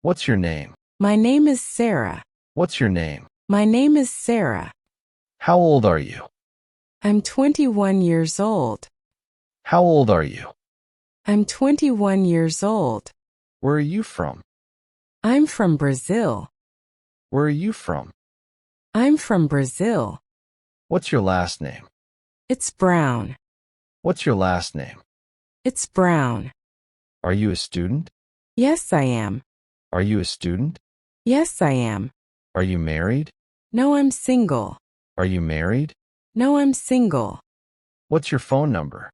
What's your name? My name is Sarah. What's your name? My name is Sarah. How old are you? I'm 21 years old. How old are you? I'm 21 years old. Where are you from? I'm from Brazil. Where are you from? I'm from Brazil. What's your last name? It's Brown. What's your last name? It's Brown. Are you a student? Yes, I am. Are you a student? Yes, I am. Are you married? No, I'm single. Are you married? No, I'm single. What's your phone number?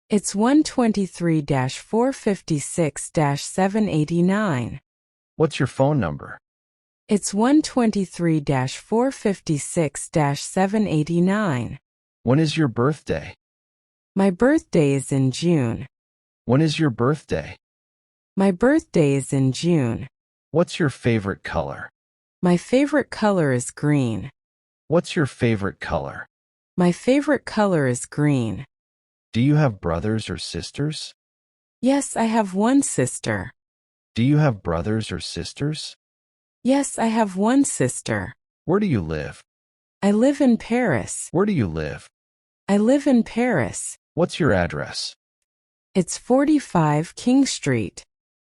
It's 123-456-789. What's your phone number? It's 123-456-789. When is your birthday? My birthday is in June. When is your birthday? My birthday is in June. What's your favorite color? My favorite color is green. What's your favorite color? My favorite color is green. Do you have brothers or sisters? Yes, I have one sister. Do you have brothers or sisters? Yes, I have one sister. Where do you live? I live in Paris. Where do you live? I live in Paris. What's your address? It's 45 King Street.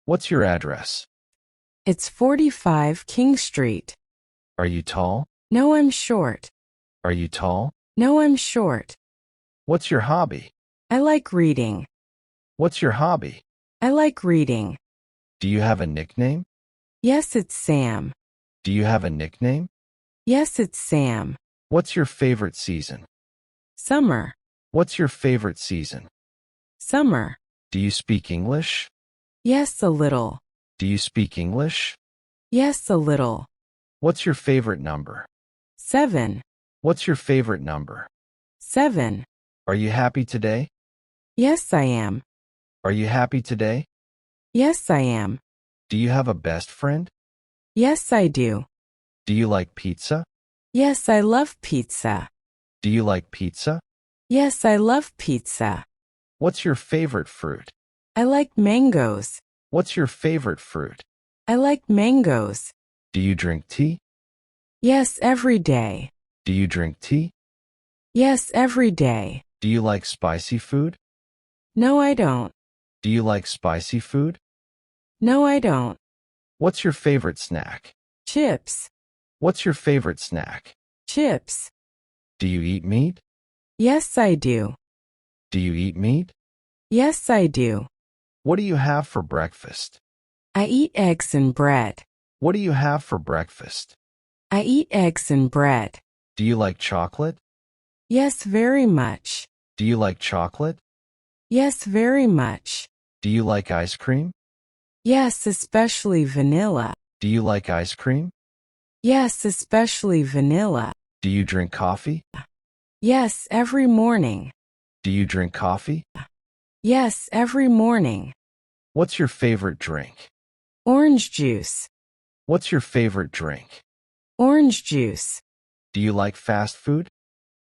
What's your address? It's 45 King Street. Are you tall? No, I'm short. Are you tall? No, I'm short. What's your hobby? I like reading. What's your hobby? I like reading. Do you have a nickname? Yes, it's Sam. Do you have a nickname? Yes, it's Sam. What's your favorite season? Summer. What's your favorite season? Summer. Do you speak English? Yes, a little. Do you speak English? Yes, a little. What's your favorite number? 7. What's your favorite number? 7. Are you happy today? Yes, I am. Are you happy today? Yes, I am. Do you have a best friend? Yes, I do. Do you like pizza? Yes, I love pizza. Do you like pizza? Yes, I love pizza. What's your favorite fruit? I like mangoes. What's your favorite fruit? I like mangoes. Do you drink tea? Yes, every day. Do you drink tea? Yes, every day. Do you like spicy food? No, I don't. Do you like spicy food? No, I don't. What's your favorite snack? Chips. What's your favorite snack? Chips. Do you eat meat? Yes, I do. Do you eat meat? Yes, I do. What do you have for breakfast? I eat eggs and bread. What do you have for breakfast? I eat eggs and bread. Do you like chocolate? Yes, very much. Do you like chocolate? Yes, very much. Do you like ice cream? Yes, especially vanilla. Do you like ice cream? Yes, especially vanilla. Do you drink coffee? Yes, every morning. Do you drink coffee? Yes, every morning. What's your favorite drink? Orange juice. What's your favorite drink? Orange juice. Do you like fast food?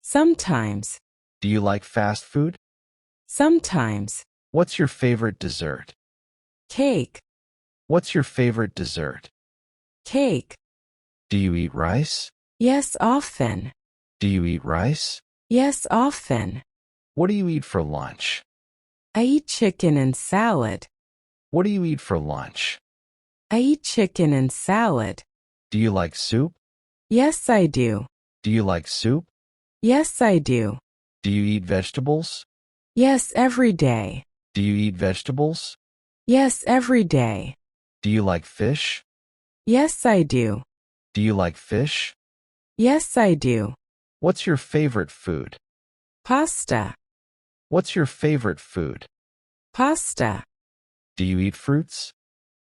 Sometimes. Do you like fast food? Sometimes. What's your favorite dessert? Cake. What's your favorite dessert? Cake. Do you eat rice? Yes, often. Do you eat rice? Yes, often. What do you eat for lunch? I eat chicken and salad. What do you eat for lunch? I eat chicken and salad. Do you like soup? Yes, I do. Do you like soup? Yes, I do. Do you eat vegetables? Yes, every day. Do you eat vegetables? Yes, every day. Do you like fish? Yes, I do. Do you like fish? Yes, I do. What's your favorite food? Pasta. What's your favorite food? Pasta. Do you eat fruits?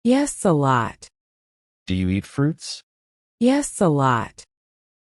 Yes, a lot. Do you eat fruits? Yes, a lot.